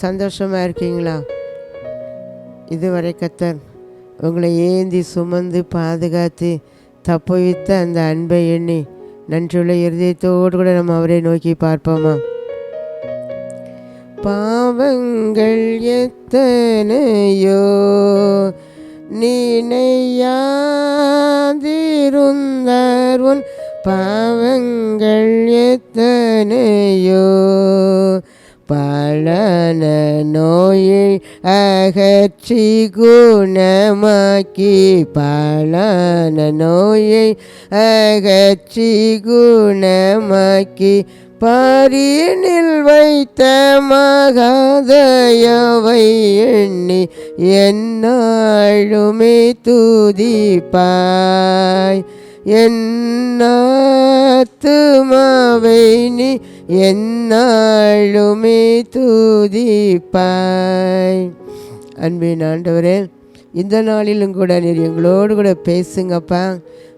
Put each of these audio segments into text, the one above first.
சந்தோஷமாக இருக்கீங்களா? இதுவரை கர்த்தர் உங்களை ஏந்தி சுமந்து பாதுகாத்து தப்புவித்த அந்த அன்பை எண்ணி நன்றியுள்ள இருதயத்தோடு கூட நம்ம அவரை நோக்கி பார்ப்போமா? பாவங்கள் எத்தனையோ நினையாதிருந்தார் உன் பாவங்கள் எத்தனையோ பலன நோயை அகற்றி குணமாக்கி பலன நோயை அகற்றி குணமாக்கி பாரினில் வைத்த மகாதயவை எண்ணி என்னாளுமே துதிப்பாய் என்னாத்துமாவை நீ என்னாளுமே துதிப்பாய். அன்பின் ஆண்டவரே, இந்த நாளிலும் கூட நீர் எங்களோடு கூட பேசுங்கப்பா.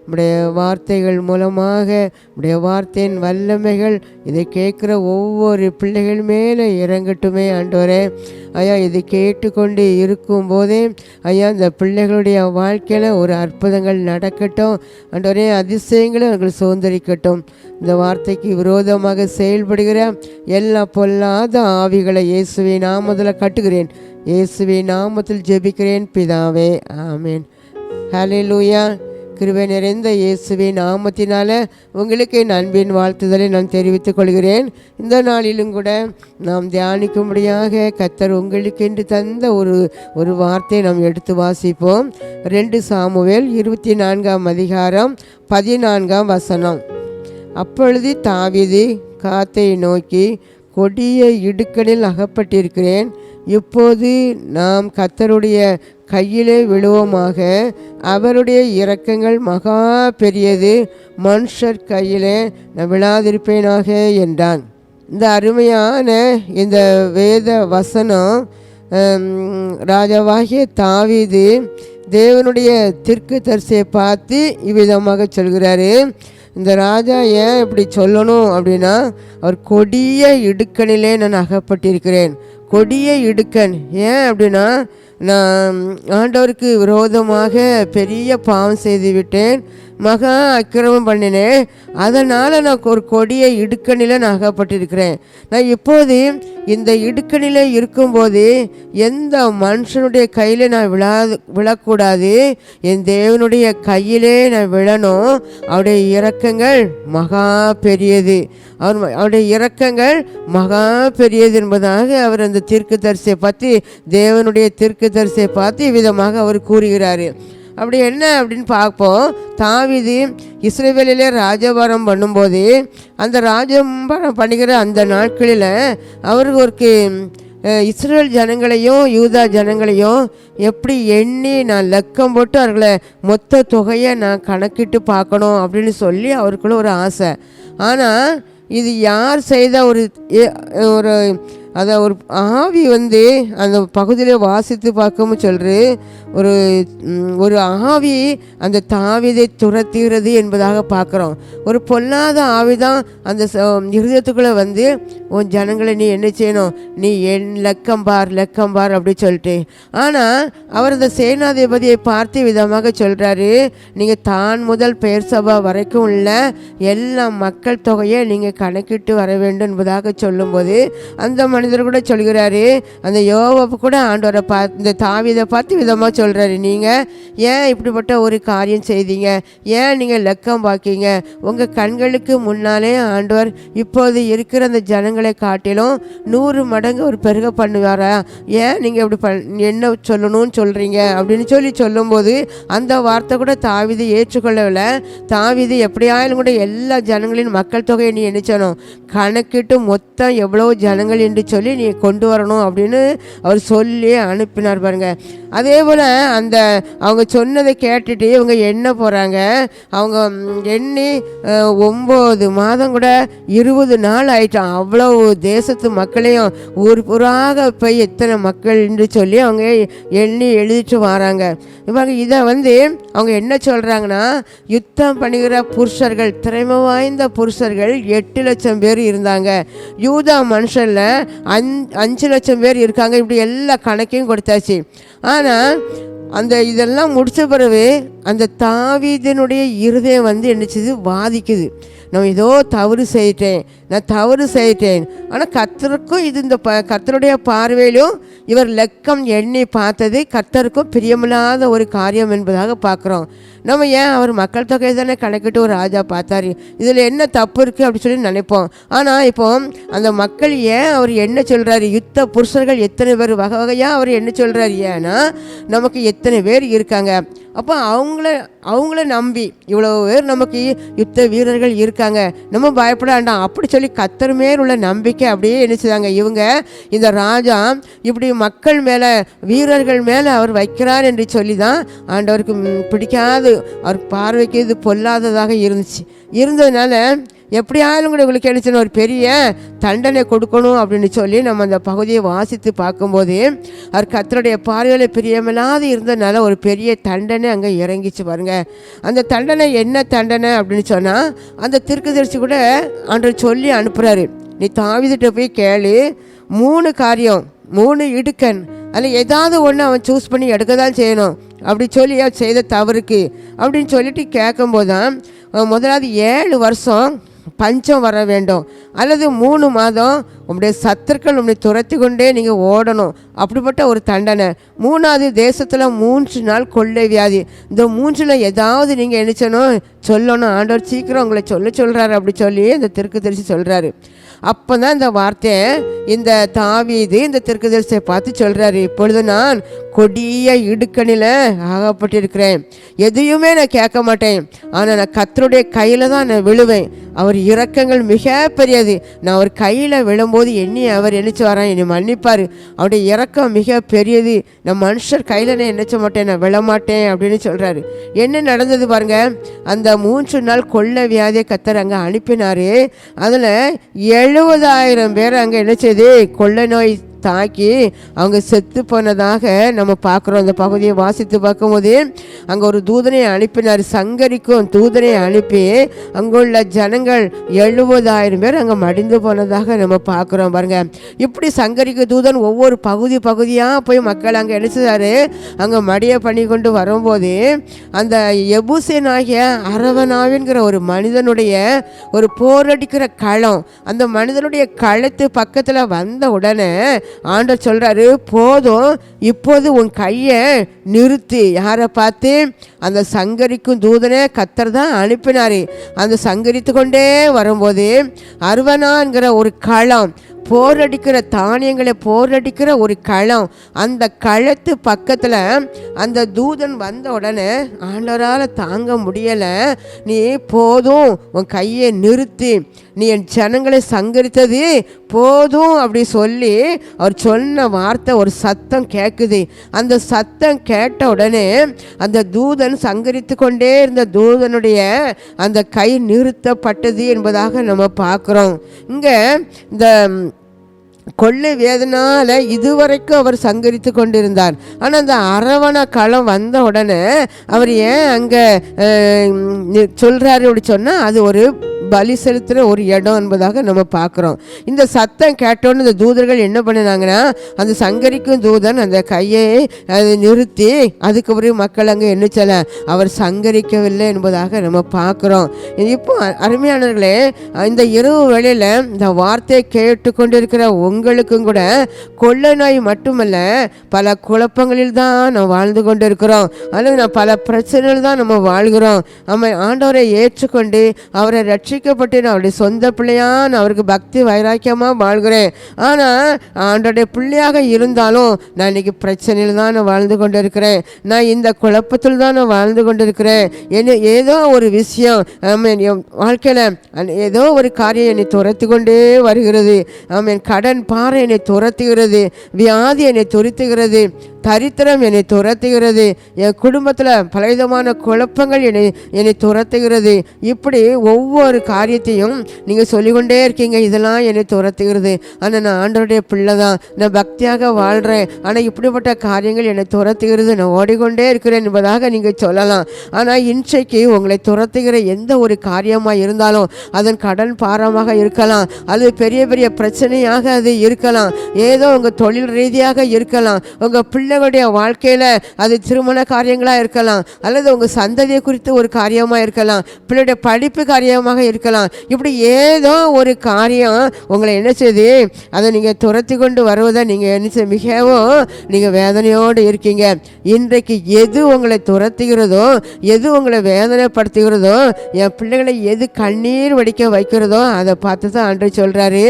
உடைய வார்த்தைகள் மூலமாக உடைய வார்த்தையின் வல்லமைகள் இதை கேட்குற ஒவ்வொரு பிள்ளைகள் மேலே இறங்கட்டுமே ஆண்டவரே. ஐயா, இதை கேட்டுக்கொண்டு இருக்கும்போதே ஐயா இந்த பிள்ளைகளுடைய வாழ்க்கையில் ஒரு அற்புதங்கள் நடக்கட்டும் ஆண்டவரே. அதிசயங்களும் அவர்கள் சுதந்திரிக்கட்டும். இந்த வார்த்தைக்கு விரோதமாக செயல்படுகிற எல்லா பொல்லாத ஆவிகளை இயேசுவின் நாமத்தில் கட்டுகிறேன். இயேசுவின் நாமத்தில் ஜெபிக்கிறேன் பிதாவே, ஆமேன். ஹல்லேலூயா. கிருபை நிறைந்த இயேசுவின் நாமத்தினால உங்களுக்கு என் அன்பின் வாழ்த்துதலை நான் தெரிவித்துக் கொள்கிறேன். இந்த நாளிலும் கூட நாம் தியானிக்கும்படியாக கர்த்தர் உங்களுக்கு என்று தந்த ஒரு வார்த்தையை நாம் எடுத்து வாசிப்போம். 2 சாமுவேல் 24ஆம் அதிகாரம் 14ஆம் வசனம். அப்பொழுது தாவீது காத்தை நோக்கி, கொடிய இடுக்கணில் அகப்பட்டிருக்கிறேன், இப்போது நாம் கர்த்தருடைய கையிலே விழுவோமாக, அவருடைய இரக்கங்கள் மகா பெரியது, மனுஷர் கையிலே நான் விழாதிருப்பேனாக என்றான். இந்த அருமையான இந்த வேத வசனம் ராஜாவாகிய தாவீது தேவனுடைய தீர்க்கதரிசியை பார்த்து இவ்விதமாக சொல்கிறாரு. இந்த ராஜா ஏன் இப்படி சொல்லணும் அப்படின்னா, அவர் கொடிய இடுக்கணிலே நான் அகப்பட்டிருக்கிறேன். கொடிய இடுக்கண் ஏன் அப்படின்னா, நான் ஆண்டவருக்கு விரோதமாக பெரிய பாவம் செய்து விட்டேன், மகா அக்கிரமம் பண்ணினேன், அதனால் நான் ஒரு கொடிய இடுக்கணில் நான் அகப்பட்டிருக்கிறேன். நான் இப்போது இந்த இடுக்கணில் இருக்கும்போது எந்த மனுஷனுடைய கையில் நான் விழக்கூடாது, என் தேவனுடைய கையிலே நான் விழணும். அவருடைய இரக்கங்கள் மகா பெரியது, அவருடைய இரக்கங்கள் மகா பெரியது என்பதாக அவர் அந்த தீர்க்கதரிசியை பார்த்து தேவனுடைய தீர்க்கதரிசியை பார்த்து விதமாக அவர் கூறுகிறார். அப்படி என்ன அப்படின்னு பார்ப்போம். தாவீது இஸ்ரவேலிலே ராஜபாரம் பண்ணும்போது அந்த ராஜபாரம் பண்ணுகிற அந்த நாட்களில் அவருக்கு ஒரு இஸ்ரேல் ஜனங்களையும் யூதா ஜனங்களையும் எப்படி எண்ணி நான் லக்கம் போட்டு அவர்களை மொத்த தொகையை நான் கணக்கிட்டு பார்க்கணும் அப்படின்னு சொல்லி அவருக்குள்ள ஒரு ஆசை. ஆனால் இது யார் செய்த ஒரு அதை ஒரு ஆவி அந்த பகுதியில் வாசித்து பார்க்கவும் சொல்கிறது. ஒரு ஆவி அந்த தாவீதை துரத்துகிறது என்பதாக பார்க்குறோம். ஒரு பொல்லாத ஆவி தான் அந்த இருதயத்துக்குள்ளே உன் ஜனங்களை நீ என்ன செய்யணும், நீ லக்கம் பார் அப்படி சொல்லிட்டு. ஆனால் அவர் அந்த சேனாதிபதியை பார்த்து விதமாக சொல்கிறாரு, நீங்கள் தான் முதல் பெயர் சபா வரைக்கும் உள்ள எல்லா மக்கள் தொகையை நீங்கள் கணக்கிட்டு வர வேண்டும் என்பதாக சொல்லும்போது அந்த மனிதர் கூட சொல்கிறாரு, அந்த யோவாபு கூட ஆண்டவரை இந்த தாவீதை பார்த்து விதமாக சொல்கிறாரு, நீங்கள் ஏன் இப்படிப்பட்ட ஒரு காரியம் செய்தீங்க, ஏன் நீங்கள் லக்கம் பார்க்கீங்க, உங்கள் கண்களுக்கு முன்னாலே ஆண்டவர் இப்போது இருக்கிற அந்த ஜனங்களை காட்டிலும் 100 மடங்கு ஒரு பெருக பண்ணுவாரா, ஏன் நீங்கள் இப்படி என்ன சொல்லணும்னு சொல்கிறீங்க அப்படின்னு சொல்லும்போது அந்த வார்த்தை கூட தாவீது ஏற்றுக்கொள்ளவில்லை. தாவீது எப்படியாலும் கூட எல்லா ஜனங்களின் மக்கள் தொகையை நீ நினைச்சணும், கணக்கிட்டு மொத்தம் எவ்வளோ ஜனங்கள் என்று சொல்லி நீ கொண்டு வரணும் அப்படின்னு அவர் சொல்லி அனுப்பினார் பாருங்க. அதே போல் அவங்க சொன்னதை கேட்டுட்டு இவங்க எண்ண போகிறாங்க. அவங்க எண்ணி 9 மாதம் கூட 20 நாள் ஆயிட்டான். அவ்வளோ தேசத்து மக்களையும் ஊராக போய் எத்தனை மக்கள் என்று சொல்லி அவங்க எண்ணி எழுதிட்டு வராங்க. இவங்க இதை அவங்க என்ன சொல்கிறாங்கன்னா, யுத்தம் பண்ணுகிற புருஷர்கள், திறமை வாய்ந்த புருஷர்கள் 8 லட்சம் பேர் இருந்தாங்க. யூதா மனுஷனில் 5 லட்சம் பேர் இருக்காங்க, இப்படி எல்லா கணக்கையும் கொடுத்தாச்சு. ஆனால் இதெல்லாம் முடித்த பிறகு அந்த தாவீதினுடைய இருதயம் என்னச்சுது, வாதிக்குது. நான் ஏதோ தவறு செய்யிட்டேன், நான் தவறு செய்யிட்டேன். ஆனால் கர்த்தருக்கும் இந்த கர்த்தருடைய பார்வையிலும் இவர் லெக்கம் எண்ணி பார்த்தது கர்த்தருக்கும் பிரியமில்லாத ஒரு காரியம் என்பதாக பார்க்குறோம். நம்ம ஏன் அவர் மக்கள் தொகை தானே கணக்கிட்டு ஒரு ராஜா பார்த்தாரு, இதில் என்ன தப்பு இருக்குது அப்படின்னு சொல்லி நினைப்போம். ஆனால் இப்போ அந்த மக்கள் ஏன் அவர் என்ன சொல்கிறாரு, யுத்த புருஷர்கள் எத்தனை பேர் வகை வகையாக அவர் என்ன சொல்கிறாரு, ஏன்னா நமக்கு எத்தனை பேர் இருக்காங்க, அப்போ அவங்கள நம்பி இவ்வளோ பேர் நமக்கு யுத்த வீரர்கள் இருக்காங்க, நம்ம பயப்பட வேண்டாம் அப்படி சொல்லி கர்த்தர் மேல் உள்ள நம்பிக்கை அப்படியே நினைச்சுதாங்க இவங்க. இந்த ராஜா இப்படி மக்கள் மேலே வீரர்கள் மேலே அவர் வைக்கிறார் என்று சொல்லி தான் ஆண்டவருக்கு பிடிக்காது, அவர் பார்வைக்கு இது பொல்லாததாக இருந்ததுனால எப்படியாலும் கூட இவங்களுக்கு என்ன ஒரு பெரிய தண்டனை கொடுக்கணும் அப்படின்னு சொல்லி நம்ம அந்த பகுதியை வாசித்து பார்க்கும்போது அவர் கர்த்தருடைய பார்வையில் பிரியமில்லாது இருந்ததுனால ஒரு பெரிய தண்டனை அங்கே இறங்கிச்சு பாருங்க. அந்த தண்டனை என்ன தண்டனை அப்படின்னு சொன்னால் அந்த தீர்க்கதரிசி கூட ஆண்டவர் சொல்லி அனுப்புகிறாரு, நீ தாவீதுகிட்ட போய் கேளு, 3 காரியம், 3 இடுக்கண், அதில் ஏதாவது ஒன்று அவன் சூஸ் பண்ணி எடுக்க தான் செய்யணும் அப்படி சொல்லி அவன் செய்த தவறுக்கு அப்படின்னு சொல்லிட்டு கேட்கும்போது தான் முதலாவது 7 வருஷம் பஞ்சம் வர வேண்டும், அல்லது 3 மாதம் உங்களுடைய சத்துருக்கள் உங்களை துரத்தி கொண்டே நீங்கள் ஓடணும், அப்படிப்பட்ட ஒரு தண்டனை. 3வது தேசத்தில் 3 நாள் கொள்ளை வியாதி. இந்த 3ல் ஏதாவது நீங்கள் என்ன சொல்லணும், ஆண்டவர் சீக்கிரம் உங்களை சொல்கிறாரு அப்படி சொல்லி இந்த தீர்க்கதரிசி சொல்கிறாரு. அப்போ தான் இந்த வார்த்தையை இந்த தாவீது இந்த தீர்க்கதரிசியை பார்த்து சொல்கிறாரு, இப்பொழுது நான் கொடிய இடுக்கணில் ஆகப்பட்டிருக்கிறேன், எதையுமே நான் கேட்க மாட்டேன், ஆனால் நான் கர்த்தருடைய கையில் தான் நான் விழுவேன், அவர் இரக்கங்கள் மிக பெரியது, நான் அவர் கையில் விழும்போது அவர் என்னச்சு வரான், என்னை மன்னிப்பார், அவருடைய இரக்கம் மிக பெரியது, நான் மனுஷர் கையில் நான் என்னச்ச மாட்டேன், நான் விழமாட்டேன் அப்படின்னு சொல்கிறாரு. என்ன நடந்தது பாருங்க, அந்த 3 நாள் கொள்ளை வியாதியை கர்த்தர் அங்கே அனுப்பினார். அதில் 70,000 பேர் அங்கே என்ன செய்து கொள்ளை நோய் தாக்கி அவங்க செத்து போனதாக நம்ம பார்க்குறோம். அந்த பகுதியை வாசித்து பார்க்கும்போது அங்கே ஒரு தூதனை அனுப்பினார், சங்கரிக்கும் தூதனை அனுப்பி அங்குள்ள ஜனங்கள் 70,000 பேர் அங்கே மடிந்து போனதாக நம்ம பார்க்குறோம் பாருங்க. இப்படி சங்கரிக்க தூதன் ஒவ்வொரு பகுதியாக போய் மக்கள் அங்கே நினைச்சாரு அங்கே மடிய பண்ணி கொண்டு வரும்போது அந்த எபூசேனாகிய அரவனாவின்கிற ஒரு மனிதனுடைய ஒரு போரடிக்கிற களம், அந்த மனிதனுடைய களத்து பக்கத்தில் வந்த உடனே ஆண்டவர் சொல்கிறாரு, போதும் இப்போது உன் கையை நிறுத்தி. யாரை பார்த்து? அந்த சங்கரிக்கும் தூதனை கர்த்தர் தான் அனுப்பினார். அந்த சங்கரித்து கொண்டே வரும்போது அர்வனான்கிற ஒரு களம், போரடிக்கிற தானியங்களை போரடிக்கிற ஒரு களம், அந்த களத்து பக்கத்தில் அந்த தூதன் வந்த உடனே ஆண்டவரால் தாங்க முடியலை, நீ போதும் உன் கையை நிறுத்தி, நீ என் ஜனங்களை சங்கரித்தது போதும் அப்படி சொல்லி அவர் சொன்ன வார்த்தை ஒரு சத்தம் கேட்குது. அந்த சத்தம் கேட்ட உடனே அந்த தூதன் சங்கரித்து கொண்டே இருந்த தூதனுடைய அந்த கை நிறுத்தப்பட்டது என்பதாக நம்ம பார்க்குறோம். இங்கே இந்த கொள்ளை வேதனால இதுவரைக்கும் அவர் சங்கரித்து கொண்டிருந்தார். ஆனால் அந்த அரவண களம் வந்த உடனே அவர் ஏன் அங்கே சொல்கிறாரு அப்படி சொன்னால் அது ஒரு பலி செலுத்துகிற ஒரு இடம் என்பதாக நம்ம பார்க்குறோம். இந்த சத்தம் கேட்டோன்னு இந்த தூதர்கள் என்ன பண்ணினாங்கன்னா அந்த சங்கரிக்கும் தூதன் அந்த கையை அதை நிறுத்தி அதுக்கு பிறகு மக்கள் அங்கே என்ன செய்யல, அவர் சங்கரிக்கவில்லை என்பதாக நம்ம பார்க்குறோம். இப்போ அருமையானவர்களே, இந்த இரவு வேளையில் இந்த வார்த்தையை கேட்டுக்கொண்டிருக்கிற உங்களுக்கும் கூட கொள்ளை நோய் மட்டுமல்ல, பல குழப்பங்களில் தான் நம்ம வாழ்ந்து கொண்டு இருக்கிறோம், அல்லது பல பிரச்சனைகள் தான் நம்ம வாழ்கிறோம். நம்ம ஆண்டவரை ஏற்றுக்கொண்டு அவரை ரட்சிக்கப்பட்டு நான் அவருடைய சொந்த பிள்ளையான் அவருக்கு பக்தி வைராக்கியமாக வாழ்கிறேன். ஆனால் ஆண்டோடைய பிள்ளையாக இருந்தாலும் நான் இன்னைக்கு பிரச்சனையில் தான் நான் வாழ்ந்து கொண்டு இருக்கிறேன், நான் இந்த குழப்பத்தில் தான் நான் வாழ்ந்து கொண்டு இருக்கிறேன். என்ன ஏதோ ஒரு விஷயம் என் வாழ்க்கையில் ஏதோ ஒரு காரியம் என்னை துரத்து கொண்டே வருகிறது. கடன் பாறை என்னை துரத்துகிறது, வியாதி என்னை துரத்துகிறது, தரித்திரம் என்னை துரத்துகிறது, என் குடும்பத்தில் பலவிதமான குழப்பங்கள் என்னை துரத்துகிறது. இப்படி ஒவ்வொரு காரியத்தையும் நீங்கள் சொல்லிக்கொண்டே இருக்கீங்க, இதெல்லாம் என்னை துரத்துகிறது. ஆனால் நான் ஆண்டவருடைய பிள்ளை தான், நான் பக்தியாக வாழ்கிறேன், ஆனால் இப்படிப்பட்ட காரியங்கள் என்னை துரத்துகிறது, நான் ஓடிக்கொண்டே இருக்கிறேன் என்பதாக நீங்கள் சொல்லலாம். ஆனால் இன்றைக்கு உங்களை துரத்துகிற எந்த ஒரு காரியமாக இருந்தாலும், அதன் கடன் பாரமாக இருக்கலாம், அது பெரிய பெரிய பிரச்சனையாக அது இருக்கலாம், ஏதோ உங்கள் தொழில் ரீதியாக இருக்கலாம், உங்கள் பிள்ளைகளுடைய வாழ்க்கையில் அது திருமண காரியங்களாக இருக்கலாம், அல்லது உங்கள் சந்ததியை குறித்து ஒரு காரியமாக இருக்கலாம், பிள்ளையுடைய படிப்பு காரியமாக இருக்கலாம். இப்படி ஏதோ ஒரு காரியம் உங்களை என்ன செய்து அதை நீங்கள் துரத்தி கொண்டு வருவதை நீங்கள் என்ன மிகவும் நீங்கள் வேதனையோடு இருக்கீங்க. இன்றைக்கு எது உங்களை துரத்துகிறதோ, எது உங்களை வேதனைப்படுத்துகிறதோ, என் பிள்ளைகளை எது கண்ணீர் வடிக்க வைக்கிறதோ அதை பார்த்து தான் அன்றை சொல்கிறாரு.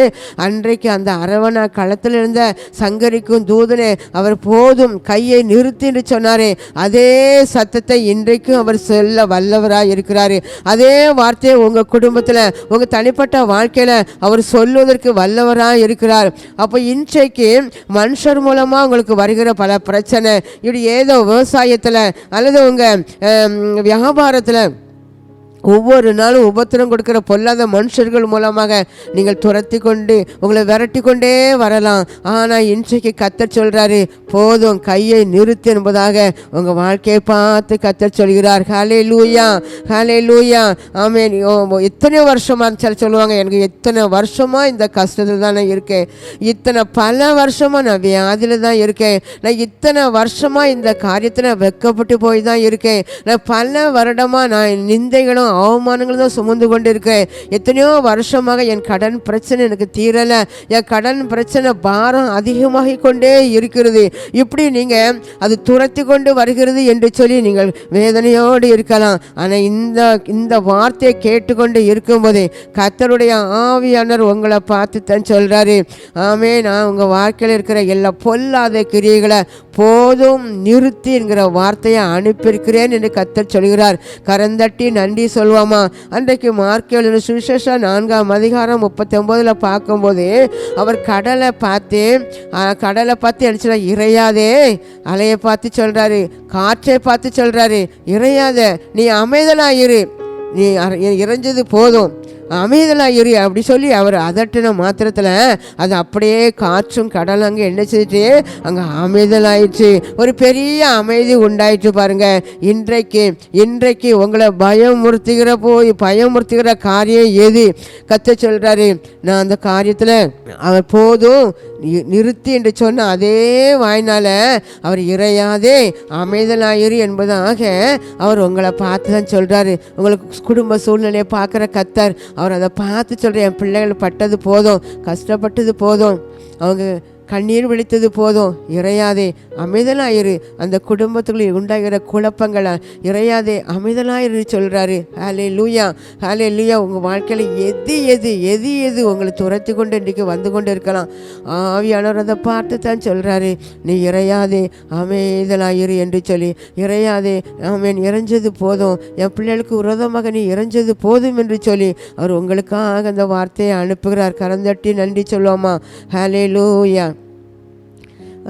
அன்றைக்கு அந்த அரவணா களத்தில் இருந்த சங்கரிக்கும் தூதனே அவர் போதும் கையை நிறுத்தி என்று சொன்னாரே, அதே சத்தத்தை இன்றைக்கும் அவர் சொல்ல வல்லவராக இருக்கிறாரு. அதே வார்த்தையை உங்கள் குடும்பத்தில் உங்கள் தனிப்பட்ட வாழ்க்கையில் அவர் சொல்வதற்கு வல்லவராக இருக்கிறார். அப்போ இன்றைக்கு மனுஷர் மூலமாக உங்களுக்கு வருகிற பல பிரச்சனை, இப்படி ஏதோ விவசாயத்தில் அல்லது உங்கள் வியாபாரத்தில் ஒவ்வொரு நாளும் உபத்திரம் கொடுக்குற பொல்லாத மனுஷர்கள் மூலமாக நீங்கள் துரத்தி கொண்டு உங்களை விரட்டி கொண்டே வரலாம். ஆனால் இன்றைக்கு கர்த்தர் சொல்கிறாரு, போதும் கையை நிறுத்து என்பதாக உங்கள் வாழ்க்கையை பார்த்து கர்த்தர் சொல்கிறார். ஹல்லேலூயா, ஹல்லேலூயா, ஆமென். எத்தனை வருஷமாக சில சொல்லுவாங்க, எனக்கு எத்தனை வருஷமாக இந்த கஷ்டத்தில் தான் நான் இருக்கேன், இத்தனை பல வருஷமாக நான் வியாதியில் தான் இருக்கேன், நான் இத்தனை வருஷமாக இந்த காரியத்தில் வெட்கப்பட்டு போய் தான் இருக்கேன், நான் பல வருடமாக நான் நிந்தைகளும் அவமானங்களும் தான் சுமந்து கொண்டு இருக்கேன், எத்தனையோ வருஷமாக என் கடன் பிரச்சனை எனக்கு தீரலை, என் கடன் பிரச்சனை பாரம் அதிகமாகி கொண்டே இருக்கிறது, இப்படி நீங்கள் அது துரத்தி கொண்டு வருகிறது என்று சொல்லி நீங்கள் வேதனையோடு இருக்கலாம். ஆனால் இந்த வார்த்தையை கேட்டுக்கொண்டு இருக்கும்போதே கர்த்தருடைய ஆவியானவர் உங்களை பார்த்து தான் சொல்கிறாரு, ஆமே நான் உங்கள் வாழ்க்கையில் இருக்கிற எல்லா பொல்லாத கிரியைகளை போதும் நிறுத்தி என்கிற வார்த்தையை அனுப்பியிருக்கிறேன் என்று கர்த்தர் சொல்கிறார். கரந்தட்டி நன்றி சொல்வாமா. அன்றைக்கு மார்க் எழுதின சுவிசேஷம் 4ஆம் அதிகாரம் 39 பார்க்கும்போது அவர் கடலை பார்த்து நினச்சா இறையாதே, அலையை பார்த்து சொல்கிறாரு, காற்றை பார்த்து சொல்கிறாரு, இறையாத, நீ அமைதலாயிரு, நீ இறைஞ்சது போதும், அமைதலாக இரு அப்படி சொல்லி அவர் அதட்டின மாத்திரத்தில் அது அப்படியே காற்றும் கடலும் அங்கே என்ன செய்யிட்டு அங்கே அமைதலாயிடுச்சு, ஒரு பெரிய அமைதி உண்டாயிடுச்சு. பாருங்க, இன்றைக்கு உங்களை பயமுறுத்துகிற காரியம் எது? கர்த்தர் சொல்கிறாரு, நான் அந்த காரியத்தில் அவர் போதும் நிறுத்தி என்று சொன்ன அதே வாய்னால அவர் இறையாதே அமைதலாயிரு என்பதாக அவர் உங்களை பார்த்து தான் சொல்கிறாரு. உங்களுக்கு குடும்ப சூழ்நிலையை பார்க்குற கர்த்தர் அவர் அதை பார்த்து சொல்கிறேன், என் பிள்ளைகள் பட்டது போதும், கஷ்டப்பட்டது போதும், அவங்க கண்ணீர் விழித்தது போதும், இறையாதே அமைதலாயிரு, அந்த குடும்பத்துக்குள்ளே உண்டாகிற குழப்பங்களை இறையாதே அமைதலாயிரு சொல்கிறாரு. ஹல்லேலூயா, ஹல்லேலூயா. உங்கள் வாழ்க்கையில் எது உங்களை துரத்தி கொண்டு இன்றைக்கு வந்து கொண்டு இருக்கலாம், ஆவியானவர் அதை பார்த்து தான் சொல்கிறாரு, நீ இறையாதே அமைதலாயிரு என்று சொல்லி, இறையாதே ஆமென், இறைஞ்சது போதும், என் பிள்ளைகளுக்கு விரோதமாக நீ இறைஞ்சது போதும் என்று சொல்லி அவர் உங்களுக்காக அந்த வார்த்தையை அனுப்புகிறார். கரந்தட்டி நன்றி சொல்லுவோமா. ஹல்லேலூயா.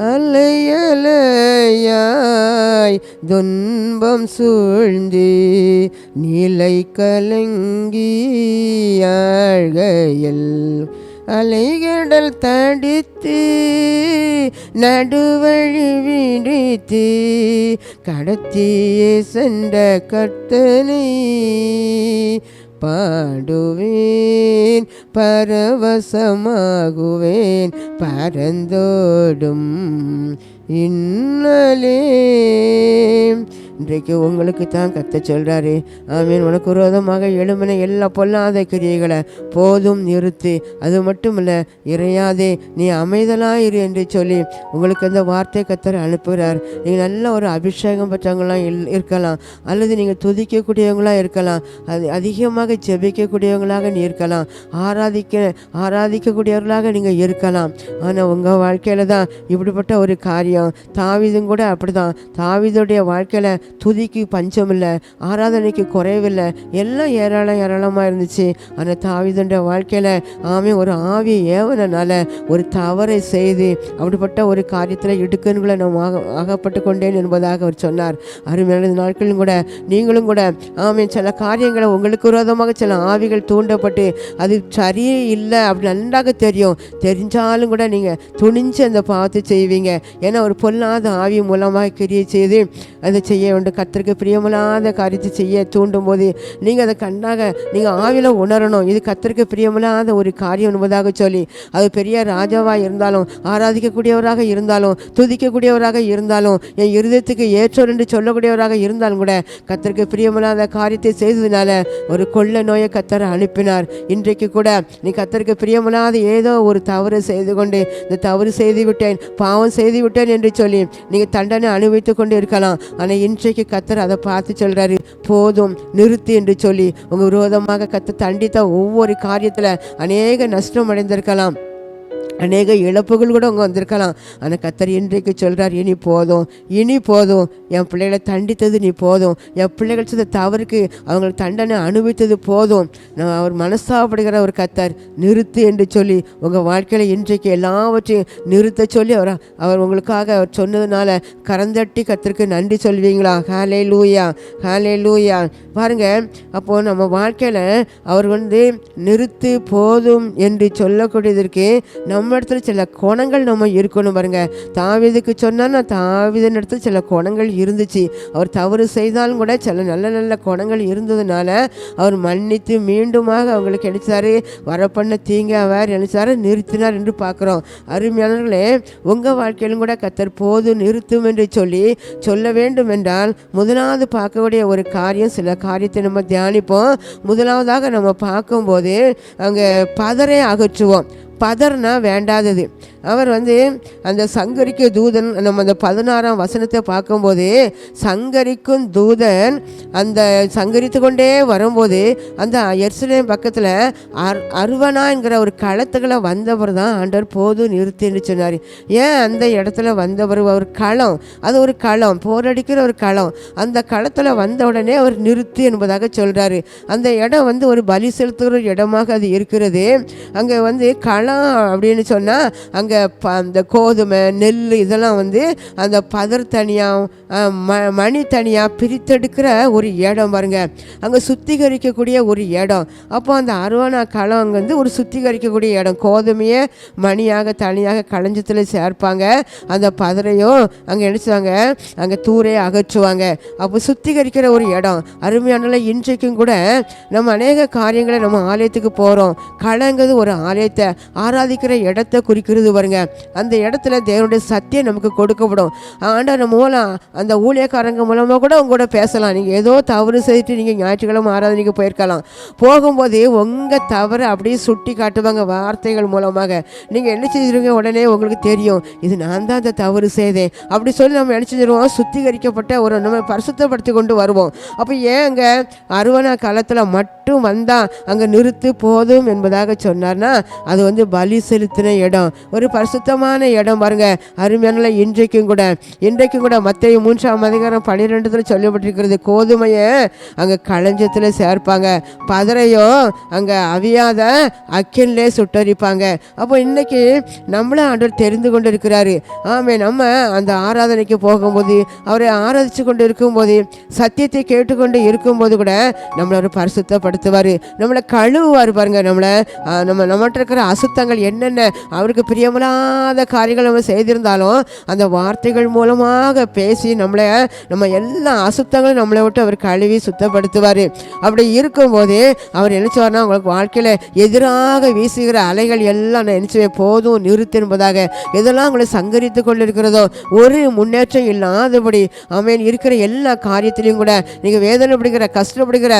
அலையலையாய் துன்பம் சூழ்ந்து நிலை கலங்கி ஆழ்கையில் அலைகடல் தடித்து நடுவழி விடுத்து கடத்தியே சென்ற கர்த்தனை பாடுவேன், பரவசமாகுவேன், பரந்தோடும் இன்னலே. இன்றைக்கு உங்களுக்கு தான் கர்த்தர் சொல்கிறாரு, ஆமீன், உனக்கு விரோதமாக எழும்பின எல்லா பொல்லாத கிரியைகளை போதும் நிறுத்து, அது மட்டும் இல்லை இறையாதே நீ அமைதலாயிரு என்று சொல்லி உங்களுக்கு அந்த வார்த்தை கர்த்தர் அனுப்புகிறார். நீங்கள் நல்ல ஒரு அபிஷேகம் பெற்றவங்களாம் இருக்கலாம், அல்லது நீங்கள் துதிக்கக்கூடியவங்களாக இருக்கலாம், அது அதிகமாக ஜெபிக்கக்கூடியவங்களாக நீ இருக்கலாம், ஆராதிக்கக்கூடியவர்களாக நீங்கள் இருக்கலாம். ஆனால் உங்கள் வாழ்க்கையில் தான் இப்படிப்பட்ட ஒரு காரியம். தாவீதும் கூட அப்படி தான். தாவீதுடைய வாழ்க்கையில் துதிக்கு பஞ்சம் இல்லை, ஆராதனைக்கு குறைவில்லை, எல்லாம் ஏராளமாக இருந்துச்சு. ஆனால் தாவீதுடைய வாழ்க்கையில் ஒரு ஆவி ஏவனால ஒரு தவறை செய்து அப்படிப்பட்ட ஒரு காரியத்தில் இடுக்கண்களை நான் ஆகப்பட்டு கொண்டேன் என்பதாக அவர் சொன்னார். அருமையான நாட்களும் கூட நீங்களும் கூட சில காரியங்களை உங்களுக்கு விரோதமாக சில ஆவிகள் தூண்டப்பட்டு அது சரியே இல்லை அப்படி நன்றாக தெரிஞ்சாலும் கூட நீங்கள் துணிஞ்சு அந்த பாவத்தை செய்வீங்க. ஏன்னா ஒரு பொல்லாத ஆவி மூலமாக கிரியை செய்து அதை செய்ய வேண்டும். கர்த்தருக்கு பிரியமில்லாத காரியத்தை செய்ய தூண்டும் போது நீங்கள் அதை கண்டாக நீங்கள் ஆவியில் உணரணும், இது கர்த்தருக்கு பிரியமில்லாத ஒரு காரியம் என்பதாக சொல்லி. அது பெரிய ராஜாவாக இருந்தாலும், ஆராதிக்கக்கூடியவராக இருந்தாலும், துதிக்கக்கூடியவராக இருந்தாலும், என் இருதயத்துக்கு ஏற்றோர் என்று சொல்லக்கூடியவராக இருந்தாலும் கூட கர்த்தருக்கு பிரியமில்லாத காரியத்தை செய்ததுனால ஒரு கொள்ள நோயை கர்த்தர் அனுப்பினார். இன்றைக்கு கூட நீ கர்த்தருக்கு பிரியமில்லாத ஏதோ ஒரு தவறு செய்து கொண்டு இந்த தவறு செய்து விட்டேன், பாவம் செய்து விட்டேன் என்று சொல்லி நீங்கள் தண்டனை அனுபவித்து கொண்டு இருக்கலாம். ஆனால் இன்றைக்கு கர்த்தர் அதை பார்த்து சொல்கிறாரு, போதும் நிறுத்து என்று சொல்லி. உங்கள் விரோதமாக கர்த்தர் தண்டித்த ஒவ்வொரு காரியத்தில் அநேக நஷ்டம் அடைந்திருக்கலாம், அநேக இழப்புகள் கூட அவங்க வந்திருக்கலாம். ஆனால் கர்த்தர் இன்றைக்கு சொல்கிறார், இனி போதும், என் பிள்ளைகளை தண்டித்தது நீ போதும், என் பிள்ளைகள் செய்த தவறுக்கு அவங்களுக்கு தண்டனை அனுபவித்தது போதும். நான் அவர் மனஸ்தாபப்படுகிற ஒரு கர்த்தர், நிறுத்து என்று சொல்லி உங்கள் வாழ்க்கையில் இன்றைக்கு எல்லாவற்றையும் நிறுத்த சொல்லி அவர் உங்களுக்காக அவர் சொன்னதுனால கரந்தட்டி கர்த்தருக்கு நன்றி சொல்வீங்களா? ஹல்லேலூயா, ஹல்லேலூயா. பாருங்கள், அப்போது நம்ம வாழ்க்கையில் அவர் நிறுத்து போதும் என்று சொல்லக்கூடியதற்கு நம்ம இடத்துல சில குணங்கள் நம்ம இருக்கணும். பாருங்க, தாவீதுக்கு சொன்னா தாவீதின் இடத்துல சில குணங்கள் இருந்துச்சு. அவர் தவறு செய்தாலும் கூட சில நல்ல நல்ல குணங்கள் இருந்ததுனால அவர் மன்னித்து மீண்டுமாக அவங்களுக்கு நினைச்சாரு, வரப்பண்ண தீங்க அவர் நினைச்சாரு, நிறுத்தினார் என்று பார்க்குறோம். அருமையானவர்களே, உங்கள் வாழ்க்கையிலும் கூட கர்த்தர் போது நிறுத்தும் என்று சொல்ல வேண்டும் என்றால் முதலாவது பார்க்கக்கூடிய ஒரு காரியம், சில காரியத்தை நம்ம தியானிப்போம். முதலாவதாக நம்ம பார்க்கும்போது அங்கே பதரை அகற்றுவோம். பதர்னா வேண்டாதது. அவர் அந்த சங்கரிக்க தூதன், நம்ம அந்த 16ஆம் வசனத்தை பார்க்கும்போது சங்கரிக்கும் தூதன் அந்த சங்கரித்து கொண்டே வரும்போது அந்த எருசலேம் பக்கத்தில் அருவனா என்கிற ஒரு களத்துக்களை வந்தவர் தான் ஆண்டவர் போது நிறுத்தின்னு சொன்னார். ஏன் அந்த இடத்துல வந்தவர்? ஒரு களம், அது ஒரு களம், போரடிக்கிற ஒரு களம். அந்த களத்தில் வந்த உடனே அவர் நிறுத்து என்பதாக சொல்கிறாரு. அந்த இடம் ஒரு பலி செலுத்துகிற இடமாக அது இருக்கிறது. அங்கே களம் அப்படின்னு சொன்னால் அங்கே அந்த கோதுமை நெல் இதெல்லாம் அந்த பதர் தனியாக மணி தனியாக பிரித்தெடுக்கிற ஒரு இடம் பாருங்க, அங்கே சுத்திகரிக்கக்கூடிய ஒரு இடம். அப்போ அந்த அருவானா களம் ஒரு சுத்திகரிக்கக்கூடிய இடம். கோதுமையை மணியாக தனியாக களஞ்சத்தில் சேர்ப்பாங்க, அந்த பதரையும் அங்கே நினைச்சாங்க அங்கே தூரே அகற்றுவாங்க. அப்போ சுத்திகரிக்கிற ஒரு இடம். அருமையான இன்றைக்கும் கூட நம்ம அநேக காரியங்களை நம்ம ஆலயத்துக்கு போகிறோம். களங்கிறது ஒரு ஆலயத்தை ஆராதிக்கிற இடத்தை குறிக்கிறது பாருங்க. அந்த இடத்துல தேவனுடைய சத்தியம் நமக்கு கொடுக்கப்படும். ஆண்டவர் நம்ம மூலம் அந்த ஊழியக்காரங்க மூலமாக கூட உங்க கூட பேசலாம். நீங்கள் ஏதோ தவறு செய்துட்டு நீங்கள் ஞாயிற்றுக்கிழமை ஆராதனைக்கு போயிருக்கலாம். போகும்போது உங்கள் தவறு அப்படியே சுட்டி காட்டுவாங்க வார்த்தைகள் மூலமாக. நீங்கள் என்ன செஞ்சிருவீங்க? உடனே உங்களுக்கு தெரியும், இது நான் தான் அந்த தவறு செய்தேன் அப்படி சொல்லி நம்ம என்ன செஞ்சிருவோம்? சுத்திகரிக்கப்பட்ட ஒரு நம்ம பரிசுத்தப்படுத்தி கொண்டு வருவோம். அப்போ ஏங்க அருவனா காலத்தில் மட்டும் வந்தால் அங்கே நிறுத்து போதும் என்பதாக சொன்னார்னா அது பலி செலுத்தின இடம், ஒரு பரிசுத்தமான இடம் பாருங்க. அருமையான இன்றைக்கும் கூட மத்தேயு 3ஆம் அதிகாரம் 12 சொல்லப்பட்டிருக்கிறது, கோதுமையை அங்கே களஞ்சத்தில் சேர்ப்பாங்க, பதரையோ அங்கே அவியாத அக்கிலே சுட்டரிப்பாங்க. அப்போ இன்னைக்கு நம்மளும் ஆண்டவர் தெரிந்து கொண்டு இருக்கிறாரு. நம்ம அந்த ஆராதனைக்கு போகும்போது, அவரை ஆராதிச்சு கொண்டு இருக்கும்போது, சத்தியத்தை கேட்டுக்கொண்டு இருக்கும்போது கூட நம்மளை ஒரு பரிசுத்தப்படுத்துவார், நம்மளை கழுவுவார் பாருங்க. நம்மகிட்ட இருக்கிற அசுத்தங்கள் என்னென்ன அவருக்கு பிரியமில்லாத காரியங்கள் நம்ம செய்திருந்தாலும் அந்த வார்த்தைகள் மூலமாக பேசி நம்ம எல்லா அசுத்தங்களும் நம்மளை விட்டு அவர் கழுவி சுத்தப்படுத்துவார். அப்படி இருக்கும்போது அவர் நினைச்சுவார்னா, உங்களுக்கு வாழ்க்கையில் எதிராக வீசுகிற அலைகள் எல்லாம் நான் நினைச்சுவேன் போதும் நிறுத்து என்பதாக. எதெல்லாம் உங்களை சங்கரித்து கொண்டு இருக்கிறதோ, ஒரு முன்னேற்றம் இல்லாதபடி இருக்கிற எல்லா காரியத்திலையும் கூட நீங்கள் வேதனைப்படுகிற கஷ்டப்படுகிற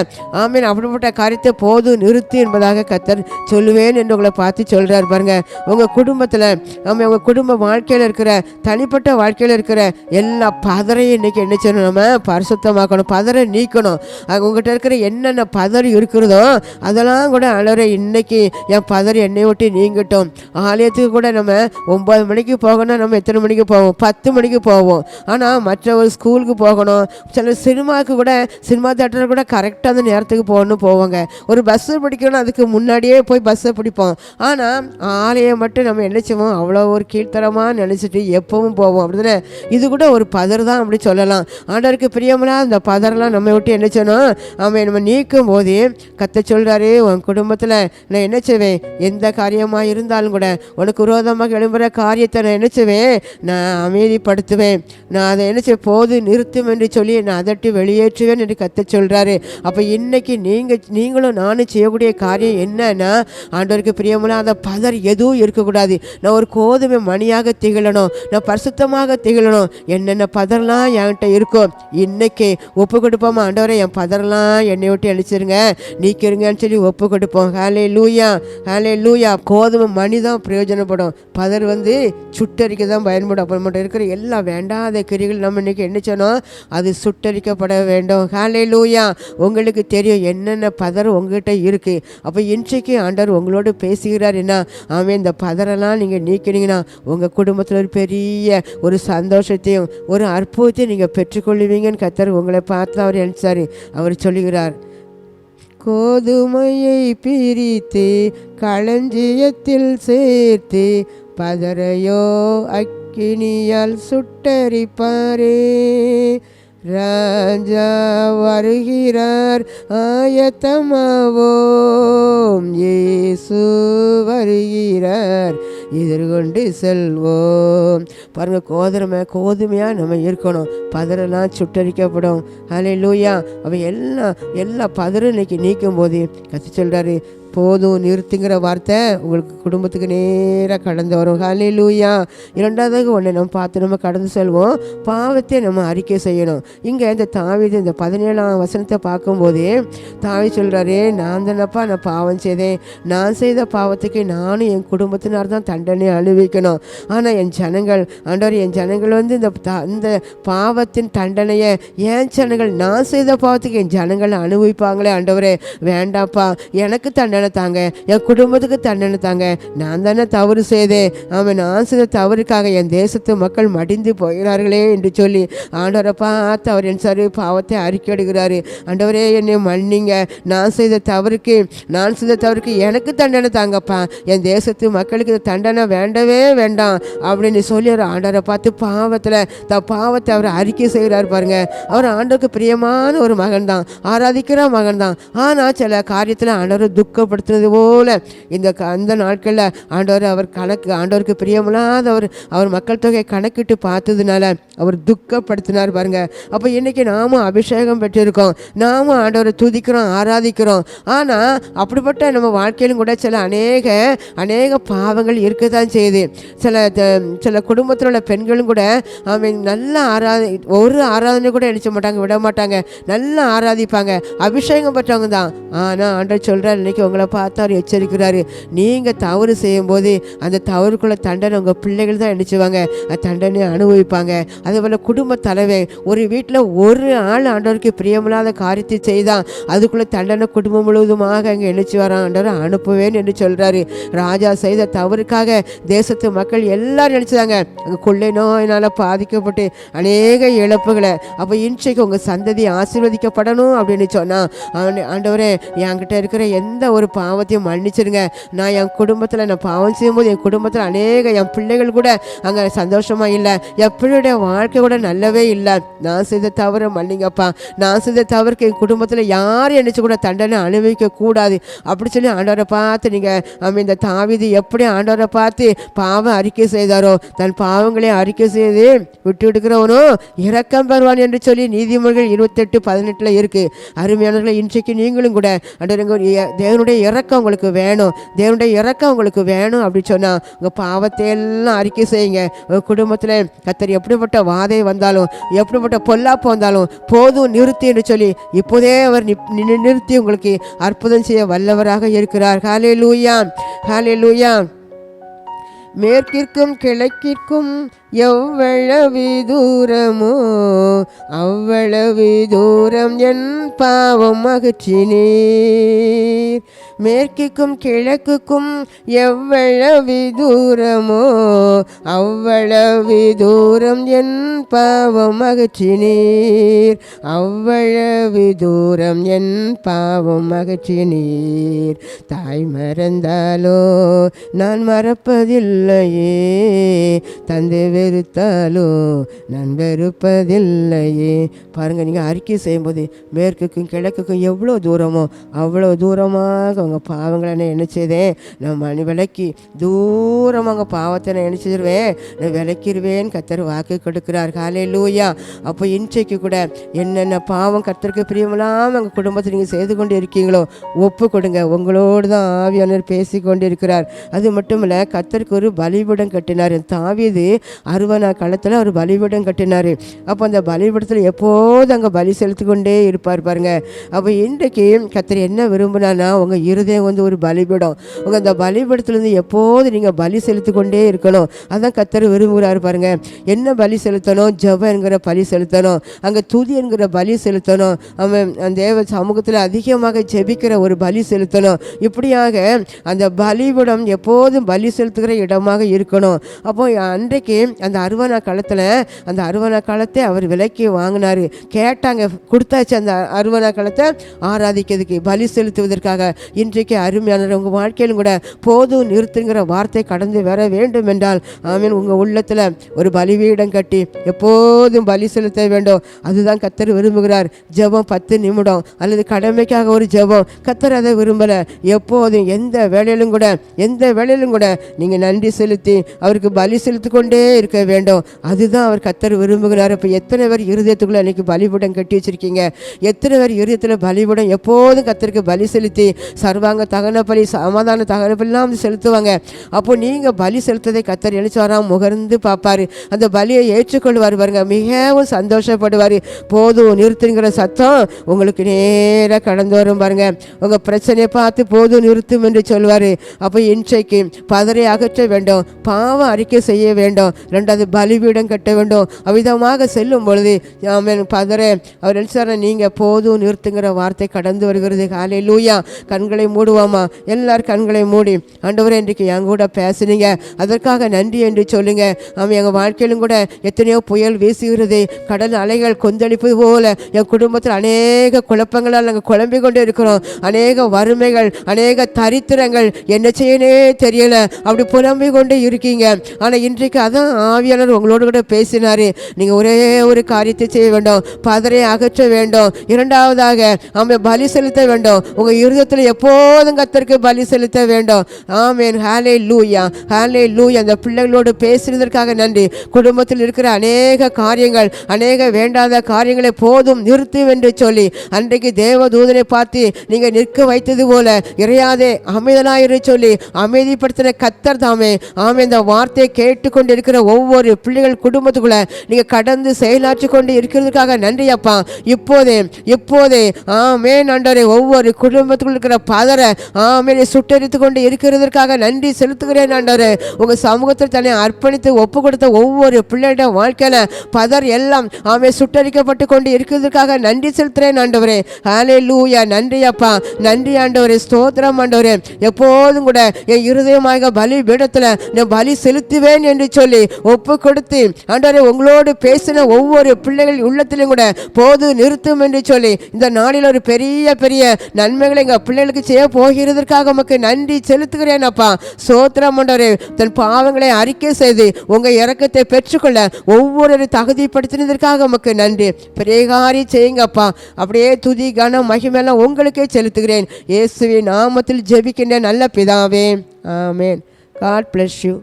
அப்படிப்பட்ட இப்படிப்பட்ட காரியத்தை போதும் நிறுத்து என்பதாக கர்த்தர் சொல்லுவேன் என்று உங்களை பார்த்து சொல்கிறார் பாருங்க. உங்கள் குடும்பத்தில் நம்ம உங்கள் குடும்ப வாழ்க்கையில் இருக்கிற தனிப்பட்ட வாழ்க்கையில் இருக்கிற எல்லா பதறையும் இன்றைக்கி என்ன செய்யணும், நம்ம பரிசுத்தமாக்கணும், பதறை நீக்கணும். உங்கள்கிட்ட இருக்கிற என்னென்ன பதறி இருக்கிறதோ அதெல்லாம் கூட ஆண்டவரே இன்னைக்கு என் பதறி என்னை விட்டு நீங்கட்டும். ஆலயத்துக்கு கூட நம்ம 9 மணிக்கு போகணும், நம்ம எத்தனை மணிக்கு போவோம், 10 மணிக்கு போவோம். ஆனால் மற்ற ஒரு ஸ்கூலுக்கு போகணும், சில சினிமாவுக்கு கூட சினிமா தேட்டருக்கு கூட கரெக்டாக அந்த நேரத்துக்கு போகணும் போவாங்க. ஒரு பஸ்ஸு பிடிக்கணும், அதுக்கு முன்னாடியே போய் பஸ்ஸை பிடிப்போம். ஆனால் ஆலயம் மட்டும் நம்ம என்ன செய்வோம், அவ்வளோ ஒரு கீழ்த்தரமாக நினச்சிட்டு எப்பவும் போவோம். அப்படிதானே? இது கூட ஒரு பதர் தான் அப்படி சொல்லலாம். ஆண்டவருக்கு பிரியமெல்லாம் அந்த பதரெல்லாம் நம்ம விட்டு என்ன செய்யணும், நம்ம நீக்கும் போது கத்த சொல்கிறாரு, உன் குடும்பத்தில் நான் என்ன செய்வேன், எந்த காரியமாக இருந்தாலும் கூட உனக்கு விரோதமாக எழும்புகிற காரியத்தை நான் என்ன செய்வேன், நான் அமைதிப்படுத்துவேன், நான் அதை என்ன செய்வேன், போது நிறுத்தும் என்று சொல்லி நான் அதட்டி வெளியேற்றுவேன் என்று கத்த சொல்கிறாரு. அப்போ இன்னைக்கு நீங்களும் நானும் செய்யக்கூடிய காரியம் என்னன்னா, ஆண்டவருக்கு பிரியமுள்ள அந்த பதர் எதுவும் இருக்கக்கூடாது. நான் ஒரு கோதுமை மணியாக திகழணும், நான் பரிசுத்தமாக திகழணும். என்னென்ன பதர்லாம் என்கிட்ட இருக்கும் இன்னைக்கு ஒப்பு கொடுப்போமா, ஆண்டவரை என் பதர்லாம் என்னை விட்டு அழிச்சிருங்க, நீக்கிருங்கன்னு சொல்லி ஒப்பு கொடுப்போம். ஹல்லேலூயா, ஹல்லேலூயா. கோதுமை மணி தான் பிரயோஜனப்படும், பதர் சுட்டரிக்க தான் பயன்படும். அப்போ மட்டும் இருக்கிற எல்லா வேண்டாத கிரிகள் நம்ம இன்னைக்கு என்ன செய்யணும், அது சுட்டரிக்கப்பட வேண்டும். ஹல்லேலூயா. உங்களுக்கு தெரியும் என்னென்ன பதர் உங்ககிட்ட இருக்குது. அப்போ இன்றைக்கு ஆண்டவர் உங்களோடு பேசுகிறார். என்ன ஆமாம், இந்த பதரெல்லாம் நீங்கள் நீக்கினீங்கன்னா உங்கள் குடும்பத்தில் ஒரு பெரிய ஒரு சந்தோஷத்தையும் ஒரு அற்புதத்தையும் நீங்கள் பெற்றுக்கொள்வீங்கன்னு கர்த்தர் உங்களை பார்த்து அவர் நினைச்சார். அவர் சொல்லுகிறார், கோதுமையை பிரித்து களஞ்சியத்தில் சேர்த்து பதரையோ அக்கினியால் சுட்டரிப்பாரே. ராஜா வருகிறார் ஆயத்தமாவோம், இயேசு வருகிறார் எதிர்கொண்டு செல்வோம். பாருங்க, கோதுமையாக நம்ம இருக்கணும், பதரெல்லாம் சுட்டரிக்கப்படும். ஹல்லேலூயா. அவன் எல்லா பதரும் இன்னைக்கு நீக்கும் போது கத்தி சொல்கிறாரு, போதும் நிறுத்துங்கிற வார்த்தை உங்களுக்கு குடும்பத்துக்கு நேராக கடந்து வரும். ஹல்லேலூயா. இரண்டாவது ஒன்று நம்ம பார்த்து நம்ம கடந்து செல்வோம், பாவத்தை நம்ம அறிக்கை செய்யணும். இங்கே இந்த தாவீது இந்த 17ஆம் வசனத்தை பார்க்கும்போது தாவீது சொல்கிறாரு, நான் தானப்பா நான் பாவம் செய்தேன், நான் செய்த பாவத்துக்கு நானும் என் குடும்பத்தினார் தான் தண்டனை அனுபவிக்கணும். ஆனால் என் ஜனங்கள் ஆண்டவர், என் ஜனங்கள் இந்த பாவத்தின் தண்டனையை என் ஜனங்கள், நான் செய்த பாவத்துக்கு என் ஜனங்கள் அனுபவிப்பாங்களே ஆண்டவரே, வேண்டாப்பா, எனக்கு தண்டனை தாங்க, என் குடும்பத்துக்கு தண்டனை தாங்க, நான் தானே தவறு செய்தேன், ஆமாம் நான் செய்த தவறுக்காக என் தேசத்து மக்கள் மடிந்து போகிறார்களே என்று சொல்லி ஆண்டவரை பார்த்து அவர் என் சரி பாவத்தை அறிக்கையிடுகிறாரு. ஆண்டவரே என்னை மன்னிங்க, நான் செய்த தவறுக்கு எனக்கு தண்டனை தாங்கப்பா, என் தேசத்து மக்களுக்கு தண்டனை வேண்டவே வேண்டாம் அப்படின்னு சொல்லி அவர் ஆண்டவரை பார்த்து பாவத்தை அவர் அறிக்கை செய்கிறார். பாருங்க, அவர் ஆண்டவருக்கு பிரியமான ஒரு மகன் தான், ஆராதிக்கிற மகன் தான். ஆனால் சில காரியத்தில் ஆண்டவர் துக்கப்படுத்துறது போல அந்த நாட்களில் ஆண்டவருக்கு பிரியமில்லாத அவர் மக்கள் தொகையை கணக்கிட்டு பார்த்ததுனால அவர் துக்கப்படுத்தினார். பாருங்க, அப்போ இன்னைக்கு நாமும் அபிஷேகம் பெற்றிருக்கோம், நாமும் ஆண்டவரை துதிக்கிறோம், ஆராதிக்கிறோம். ஆனால் அப்படிப்பட்ட நம்ம வாழ்க்கையிலும் கூட சில அநேக பாவங்கள் இருக்க தான் செய்யுது. சில குடும்பத்தில் உள்ள பெண்களும் கூட நல்ல ஒரு ஆராதனை கூட நினைச்ச மாட்டாங்க, விட மாட்டாங்க, நல்லா ஆராதிப்பாங்க, அபிஷேகம் பெற்றவங்க தான். ஆனால் ஆண்டவர் சொல்கிறார், இன்னைக்கு உங்களை பார்த்து அவர் எச்சரிக்கிறாரு, நீங்கள் தவறு செய்யும்போது அந்த தவறுக்குள்ள தண்டனை உங்கள் பிள்ளைகள் தான் நினைச்சுவாங்க, தண்டனை அனுபவிப்பாங்க. அதேபோல் குடும்ப தலைவர், ஒரு வீட்டில் ஒரு ஆள் ஆண்டவருக்கு பிரியமில்லாத காரியத்தை செய்தான் அதுக்குள்ளே தண்டனை குடும்பம் முழுவதுமாக அங்கே நினைச்சு வரான், ஆண்டவர் அனுப்புவேன் என்று சொல்கிறாரு. ராஜா செய்த தவறுக்காக தேசத்து மக்கள் எல்லாரும் நினைச்சாங்க, அங்கே கொள்ளை நோயினால் பாதிக்கப்பட்டு அநேக இழப்புகளை. அப்போ இன்றைக்கு உங்கள் சந்ததி ஆசீர்வதிக்கப்படணும் அப்படின்னு சொன்னால், ஆண்டவரே என்கிட்ட இருக்கிற எந்த ஒரு பாவத்தையும் மன்னிச்சிருங்க, நான் என் குடும்பத்தில் நான் பாவம் செய்யும்போது என் குடும்பத்தில் என் பிள்ளைகள் கூட அங்கே சந்தோஷமாக இல்லை, என் பிள்ளையுடைய வாழ்க்கை கூட நல்லவே இல்லை, நான் செய்த தவறு மன்னிங்கப்பா, நான் செய்த தவறுக்கு என் குடும்பத்தில் யாரும் நினைச்சு கூட தண்டனை அனுபவிக்க கூடாது அப்படி சொல்லி ஆண்டவரை பார்த்து நீங்கள் இந்த தாவீது எப்படி ஆண்டவரை பார்த்து பாவம் அறிக்கை செய்தாரோ, தன் பாவங்களை அறிக்கை செய்து விட்டு விடுக்கிறவனோ இரக்கம் பெறுவான் என்று சொல்லி நீதிமொழிகள் 28:18 இருக்கு. அருமையானவர்களை, இன்றைக்கு நீங்களும் கூட தேவனுடைய தேவனுடைய இரக்கம் உங்களுக்கு வேணும், தேவனுடைய இரக்கம் உங்களுக்கு வேணும் அப்படின்னு சொன்னால் உங்கள் பாவத்தை எல்லாம் அறிக்கை செய்யுங்க. உங்கள் குடும்பத்தில் கர்த்தர் எப்படிப்பட்ட வாதை வந்தாலும், எப்படிப்பட்ட பொல்லாப்பு வந்தாலும் போதும் நிறுத்தி என்று சொல்லி இப்போதே அவர் நிறுத்தி உங்களுக்கு அற்புதம் செய்ய வல்லவராக இருக்கிறார். ஹல்லேலூயா, ஹல்லேலூயா. மேற்கிற்கும் கிழக்கிற்கும் எவ்வளவு தூரமோ அவ்வளவு தூரம் என் பாவம் அகற்றினீர். மேற்குக்கும் கிழக்குக்கும் எவ்வளவு தூரமோ அவ்வளவு தூரம் என் பாவம் அகற்றினீர். அவ்வளவு தூரம் என் பாவம் அகற்றினீர். தாய் மறந்தாலோ நான் மறப்பதில்லையே, தந்தை வெறுத்தாலோ நான் வெறுப்பதில்லையே. பாருங்கள், நீங்கள் அறிக்கை செய்யும்போது மேற்குக்கும் கிழக்குக்கும் எவ்வளோ தூரமோ அவ்வளோ தூரமாக உங்கள் பாவங்களை நான் என்ன செய்தேன், நான் மணி விலக்கி தூரமாக உங்கள் பாவத்தை நான் என்ன செஞ்சிருவேன், நான் விளக்கிடுவேன் கர்த்தர் வாக்கு கொடுக்கிறார். ஹல்லேலூயா. அப்போ இன்றைக்கு கூட என்னென்ன பாவம் கர்த்தருக்கு பிரியமில்லாமல் உங்கள் குடும்பத்தில் நீங்கள் செய்து கொண்டு இருக்கீங்களோ ஒப்பு கொடுங்க. உங்களோடு தான் ஆவியானவர் பேசி கொண்டு இருக்கிறார். அது மட்டும் இல்லை, கர்த்தருக்கு ஒரு பலிபீடம் கட்டினார். தாவீது அறுவனா காலத்தில் ஒரு பலிபீடம் கட்டினார். அப்போ அந்த பலிபீடத்தில் எப்போது அங்கே பலி செலுத்தி கொண்டே இருப்பார் பாருங்க. அப்போ இன்றைக்கு கர்த்தர் என்ன விரும்பினான்னா உங்கள் இருதயம் வந்து ஒரு பலிபீடம். உங்கள் அந்த பலிபீடத்துலேருந்து எப்போது நீங்கள் பலி செலுத்தி கொண்டே இருக்கணும். அதான் கர்த்தர் விரும்புகிறார் பாருங்க. என்ன பலி செலுத்தணும்? ஜெபம் என்கிற பலி செலுத்தணும், அங்கே துதி என்கிற பலி செலுத்தணும், அவன் அந்த தேவ சமூகத்தில் அதிகமாக ஜெபிக்கிற ஒரு பலி செலுத்தணும். இப்படியாக அந்த பலிபீடம் எப்போதும் பலி செலுத்துகிற இடமாக இருக்கணும். அப்போ அன்றைக்கு அந்த அறுவனா காலத்தில் அந்த அறுவனா காலத்தை அவர் விலைக்கு வாங்கினார். கேட்டாங்க, கொடுத்தாச்சு அந்த அறுவனா காலத்தை ஆராதிக்கிறதுக்கு பலி செலுத்துவதற்காக. இன்றைக்கு அருமையான உங்கள் வாழ்க்கையிலும் கூட போதும் நிறுத்துங்கிற வார்த்தை கடந்து வர வேண்டும் என்றால் ஆமீன், உங்கள் உள்ளத்தில் ஒரு பலிபீடம் கட்டி எப்போதும் பலி செலுத்த வேண்டும். அதுதான் கர்த்தர் விரும்புகிறார். ஜெபம் 10 நிமிடம் அல்லது கடமைக்காக ஒரு ஜெபம், கர்த்தர் அதை விரும்பலை. எப்போதும் எந்த வேலையிலும் கூட நீங்கள் நன்றி செலுத்தி அவருக்கு பலி செலுத்தி கொண்டே இருக்க வேண்டும். அதுதான் அவர் கர்த்தர் விரும்புகிறார். இப்போ எத்தனை பேர் இருதயத்துக்குள்ளே அன்றைக்கி பலிபீடம் கட்டி வச்சுருக்கீங்க? எத்தனை பேர் இருதயத்தில் பலிபீடம் எப்போதும் கர்த்தருக்கு பலி செலுத்தி சர்வாங்க தகன பலி, சமாதான தகன பலிலாம் செலுத்துவாங்க. அப்போ நீங்கள் பலி செலுத்ததை கர்த்தர் எழுச்சுவாராம் முகர்ந்து பார்ப்பார். அந்த பலியை ஏற்றுக்கொள்வார் பாருங்க, மிகவும் சந்தோஷப்படுவார். போதும் நிறுத்துங்கிற சத்தம் உங்களுக்கு நேராக கடந்து வரும் பாருங்க. உங்கள் பிரச்சனையை பார்த்து போதும் நிறுத்தும் என்று சொல்வார். அப்போ இன்றைக்கு பதரை அகற்ற வேண்டும், பாவம் அறிக்கை செய்ய வேண்டும், 2வது பலிபீடம் கட்ட வேண்டும். அவ்விதமாக செல்லும் பொழுது பதரை அவர் எழுச்சார நீங்கள் போதும் நிறுத்துங்கிற வார்த்தை கடந்து வருகிறது. ஹல்லேலூயா. கண்களை மூடுவாமா? எல்லாரும் கண்களை மூடி ஆண்டவரே இன்றைக்கு என் கூட பேசுனீங்க, அதற்காக நன்றி என்று சொல்லுங்க. ஆமாம், எங்கள் வாழ்க்கையிலும் கூட எத்தனையோ புயல் வீசுகிறது, கடல் அலைகள் கொந்தளிப்பது போல என் குடும்பத்தில் அநேக குழப்பங்களால் நாங்கள் குழம்பி கொண்டு இருக்கிறோம். அநேக வறுமைகள், அநேக தரித்திரங்கள், என்ன செய்யனே தெரியல, அப்படி புலம்பி கொண்டு இருக்கீங்க. ஆனால் இன்றைக்கு அதான் ஆவியானவர் உங்களோடு கூட பேசினார். நீங்கள் ஒரே ஒரு காரியத்தை செய்ய வேண்டும், பதரை அகற்ற வேண்டும். 2வதாக ஆமாம், பலி செலுத்த வேண்டும். உங்கள் இருதயத்தில் எப்போதும் கர்த்தருக்கு பலி செலுத்த வேண்டும். ஆமென். ஹல்லேலூயா, ஹல்லேலூயா. அந்த பிள்ளைகளோடு பேசுவதற்காக நன்றி. குடும்பத்தில் இருக்கிற அநேக காரியங்கள், அநேக வேண்டாத காரியங்களை போதும் நிறுத்தும் என்று சொல்லி அன்றைக்கு தேவ தூதனை பார்த்து நீங்கள் நிற்க வைத்தது போல இறையாதே அமைதலாயிரு சொல்லி அமைதிப்படுத்தின கர்த்தர் தாமே. ஆமே, இந்த வார்த்தையை கேட்டுக்கொண்டு இருக்கிற ஒவ்வொரு பிள்ளைகள் குடும்பத்துக்குள்ள நீங்கள் கடந்து செயலாற்றி கொண்டு இருக்கிறதுக்காக நன்றி அப்பா. இப்போதே ஆமென் ஆண்டவரே, ஒவ்வொரு குடும்பத்துக்குள்ள இருக்கிற பதரை ஆமென் சுட்டரித்து கொண்டு இருக்கிறதற்காக நன்றி செலுத்துகிறேன் ஆண்டவரே. உங்கள் சமூகத்தில் தன்னை அர்ப்பணித்து ஒப்பு கொடுத்த ஒவ்வொரு பிள்ளையோட வாழ்க்கையில பதர் எல்லாம் ஆமென் சுட்டரிக்கப்பட்டு கொண்டு இருக்கிறதுக்காக நன்றி செலுத்துகிறேன் ஆண்டவரே. ஹல்லேலூயா. நன்றி அப்பா, நன்றி ஆண்டவரே, ஸ்தோத்திரம் ஆண்டவரே. எப்போதும் கூட என் இருதயமாக பலி பீடத்தில் நான் பலி செலுத்துவேன் என்று சொல்லி ஒப்பு கொடுத்து ஆண்டவரே உங்களோடு பேசின ஒவ்வொரு பிள்ளைகள் உள்ளத்திலும் கூட போது நிறுத்தும் என்று சொல்லி இந்த நாளில் ஒரு பெரிய பெரிய நன்மைகளை எங்கள் பிள்ளைகளுக்கு செய்ய போகிறதற்காக உமக்கு நன்றி செலுத்துகிறேன் அப்பா. ஸ்தோத்திரம் ஆண்டவரே. தன் பாவங்களை அறிக்கை செய்து உங்கள் இரக்கத்தை பெற்றுக்கொள்ள ஒவ்வொரு தகுதிப்படுத்தினதற்காக உமக்கு நன்றி. பெரிய காரியம் செய்யுங்கப்பா. அப்படியே துதி கனம் மகிமையெல்லாம் உங்களுக்கே செலுத்துகிறேன். இயேசுவின் நாமத்தில் ஜெபிக்கின்ற நல்ல பிதாவே, ஆமென். God bless you.